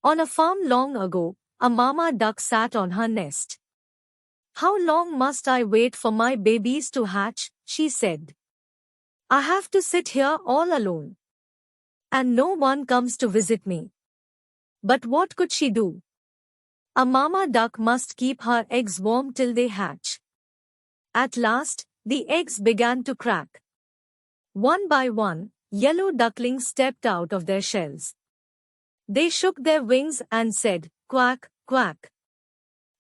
On a farm long ago, a mama duck sat on her nest. "How long must I wait for my babies to hatch?" she said. "I have to sit here all alone. And no one comes to visit me." But what could she do? A mama duck must keep her eggs warm till they hatch. At last, the eggs began to crack. One by one, yellow ducklings stepped out of their shells. They shook their wings and said, "Quack, quack."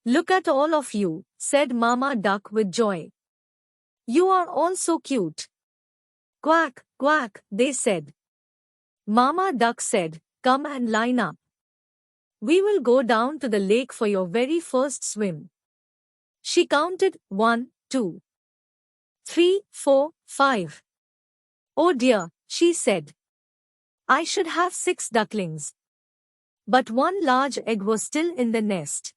"Look at all of you," said Mama Duck with joy. "You are all so cute." "Quack, quack," they said. Mama Duck said, "Come and line up. We will go down to the lake for your very first swim." She counted 1, 2, 3, 4, 5. "Oh dear," she said. "I should have 6 ducklings." But one large egg was still in the nest.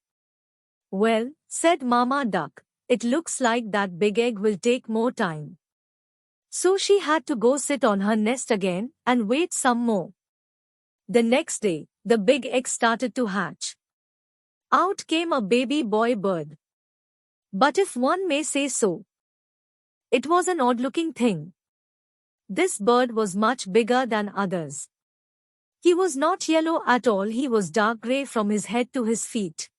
"Well," said Mama Duck, "it looks like that big egg will take more time." So she had to go sit on her nest again and wait some more. The next day, the big egg started to hatch. Out came a baby boy bird. But if one may say so, it was an odd-looking thing. This bird was much bigger than others. He was not yellow at all, he was dark grey from his head to his feet.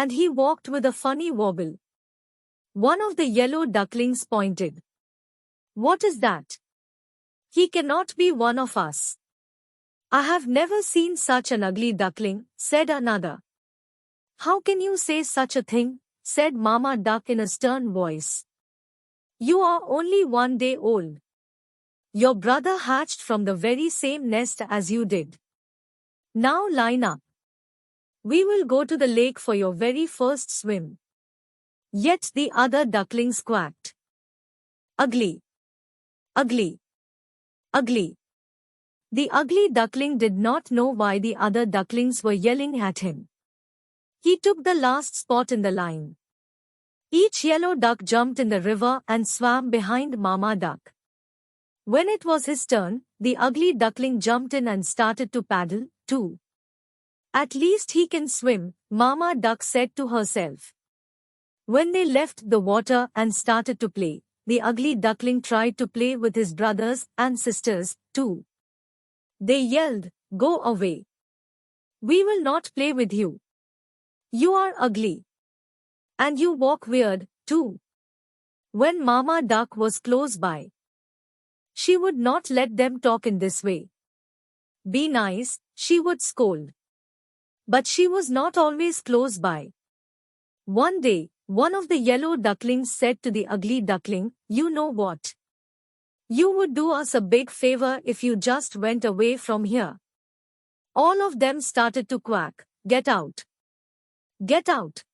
And he walked with a funny wobble. One of the yellow ducklings pointed. "What is that?" "He cannot be one of us." "I have never seen such an ugly duckling," said another. "How can you say such a thing?" said Mama Duck in a stern voice. "You are only 1 day old. Your brother hatched from the very same nest as you did. Now line up. We will go to the lake for your very first swim." Yet the other ducklings quacked. "Ugly! Ugly! Ugly!" The ugly duckling did not know why the other ducklings were yelling at him. He took the last spot in the line. Each yellow duck jumped in the river and swam behind Mama Duck. When it was his turn, the ugly duckling jumped in and started to paddle, too. "At least he can swim," Mama Duck said to herself. When they left the water and started to play, the ugly duckling tried to play with his brothers and sisters, too. They yelled, "Go away. We will not play with you. You are ugly. And you walk weird, too." When Mama Duck was close by, she would not let them talk in this way. "Be nice," she would scold. But she was not always close by. One day, one of the yellow ducklings said to the ugly duckling, "You know what? You would do us a big favor if you just went away from here." All of them started to quack, "Get out! Get out!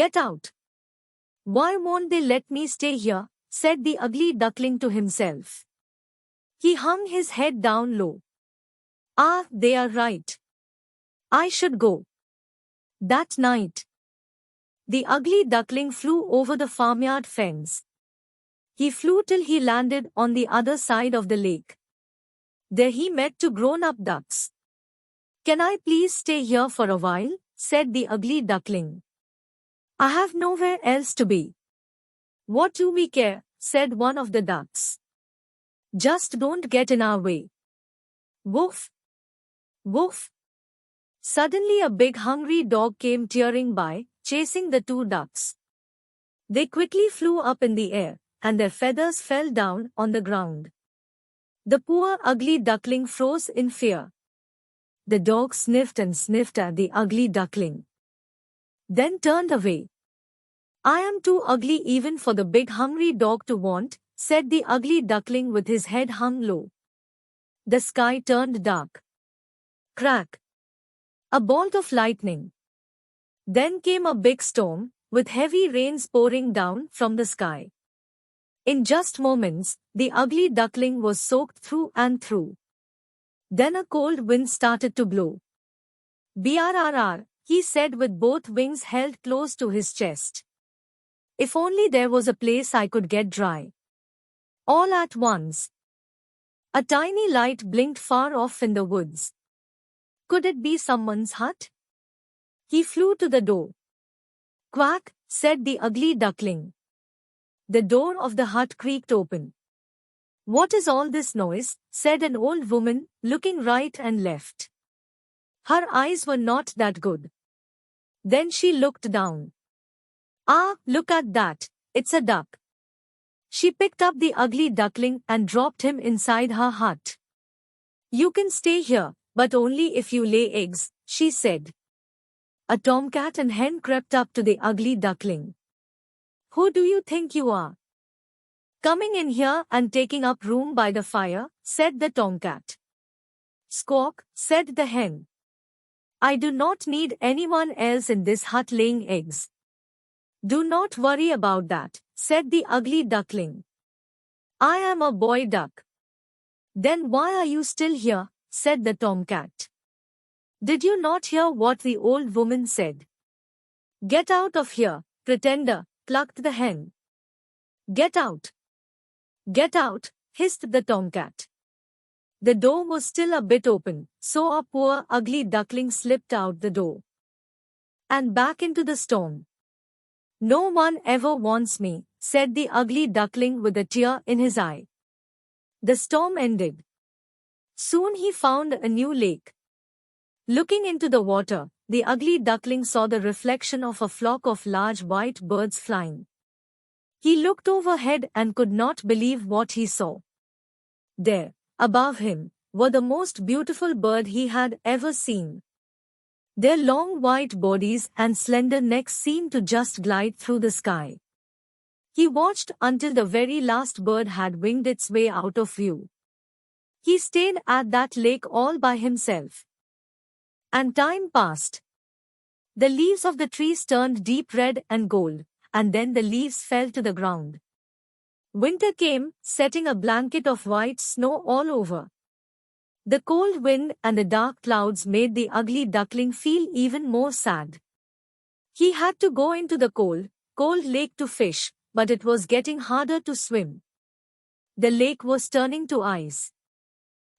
Get out! Why won't they let me stay here?" said the ugly duckling to himself. He hung his head down low. "Ah, they are right. I should go." That night, the ugly duckling flew over the farmyard fence. He flew till he landed on the other side of the lake. There he met 2 grown-up ducks. "Can I please stay here for a while?" said the ugly duckling. "I have nowhere else to be." "What do we care?" said one of the ducks. "Just don't get in our way." Woof! Woof! Suddenly a big hungry dog came tearing by, chasing the 2 ducks. They quickly flew up in the air, and their feathers fell down on the ground. The poor ugly duckling froze in fear. The dog sniffed and sniffed at the ugly duckling, then turned away. "I am too ugly even for the big hungry dog to want," said the ugly duckling with his head hung low. The sky turned dark. Crack! A bolt of lightning. Then came a big storm, with heavy rains pouring down from the sky. In just moments, the ugly duckling was soaked through and through. Then a cold wind started to blow. "Brrr," he said with both wings held close to his chest. "If only there was a place I could get dry." All at once, a tiny light blinked far off in the woods. Could it be someone's hut? He flew to the door. Quack, said the ugly duckling. The door of the hut creaked open. What is all this noise? Said an old woman, looking right and left. Her eyes were not that good. Then she looked down. Ah, look at that, it's a duck. She picked up the ugly duckling and dropped him inside her hut. You can stay here, but only if you lay eggs, she said. A tomcat and hen crept up to the ugly duckling. Who do you think you are? Coming in here and taking up room by the fire, said the tomcat. Squawk, said the hen. I do not need anyone else in this hut laying eggs. Do not worry about that, said the ugly duckling. I am a boy duck. Then why are you still here? Said the tomcat. Did you not hear what the old woman said? Get out of here, pretender, clucked the hen. Get out. Get out, hissed the tomcat. The door was still a bit open, so a poor ugly duckling slipped out the door and back into the storm. No one ever wants me, said the ugly duckling with a tear in his eye. The storm ended. Soon he found a new lake. Looking into the water, the ugly duckling saw the reflection of a flock of large white birds flying. He looked overhead and could not believe what he saw. There, above him, were the most beautiful bird he had ever seen. Their long white bodies and slender necks seemed to just glide through the sky. He watched until the very last bird had winged its way out of view. He stayed at that lake all by himself. And time passed. The leaves of the trees turned deep red and gold, and then the leaves fell to the ground. Winter came, setting a blanket of white snow all over. The cold wind and the dark clouds made the ugly duckling feel even more sad. He had to go into the cold lake to fish, but it was getting harder to swim. The lake was turning to ice.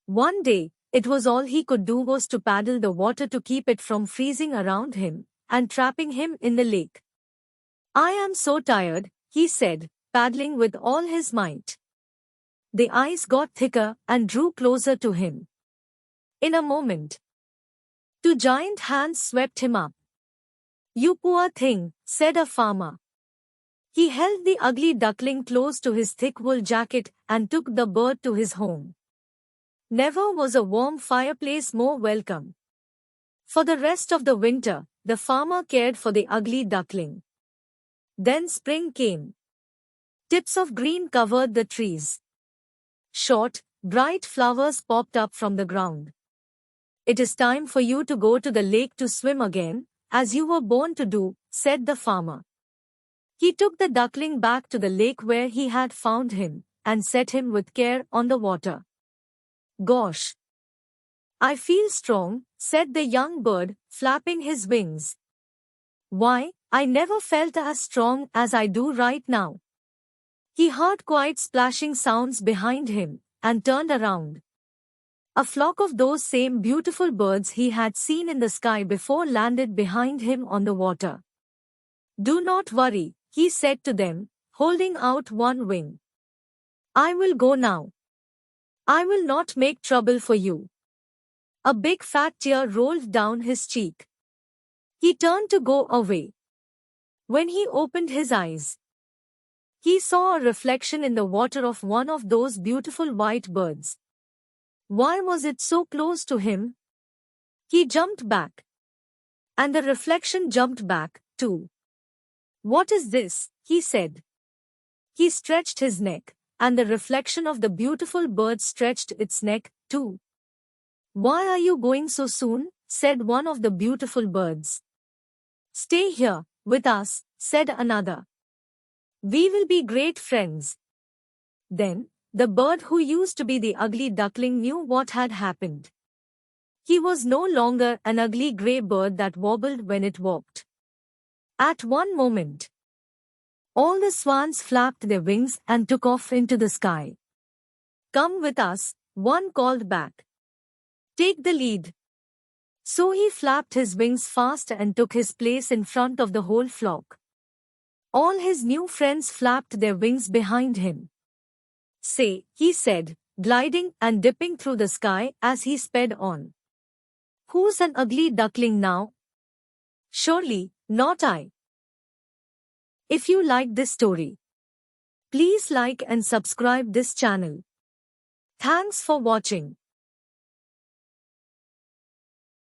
One day, it was all he could do was to paddle the water to keep it from freezing around him and trapping him in the lake. I am so tired, he said, paddling with all his might. The ice got thicker and drew closer to him. In a moment, two giant hands swept him up. You poor thing, said a farmer. He held the ugly duckling close to his thick wool jacket and took the bird to his home. Never was a warm fireplace more welcome. For the rest of the winter, the farmer cared for the ugly duckling. Then spring came. Tips of green covered the trees. Short, bright flowers popped up from the ground. It is time for you to go to the lake to swim again, as you were born to do, said the farmer. He took the duckling back to the lake where he had found him, and set him with care on the water. Gosh! I feel strong, said the young bird, flapping his wings. Why, I never felt as strong as I do right now. He heard quiet splashing sounds behind him, and turned around. A flock of those same beautiful birds he had seen in the sky before landed behind him on the water. Do not worry, he said to them, holding out one wing. I will go now. I will not make trouble for you. A big fat tear rolled down his cheek. He turned to go away. When he opened his eyes, he saw a reflection in the water of one of those beautiful white birds. Why was it so close to him? He jumped back. And the reflection jumped back, too. What is this? He said. He stretched his neck, and the reflection of the beautiful bird stretched its neck, too. Why are you going so soon? Said one of the beautiful birds. Stay here, with us, said another. We will be great friends. Then, the bird who used to be the ugly duckling knew what had happened. He was no longer an ugly grey bird that wobbled when it walked. At one moment, all the swans flapped their wings and took off into the sky. Come with us, one called back. Take the lead. So he flapped his wings fast and took his place in front of the whole flock. All his new friends flapped their wings behind him. "Say," he said, gliding and dipping through the sky as he sped on. "Who's an ugly duckling now? Surely, not I." If you like this story, please like and subscribe this channel. Thanks for watching.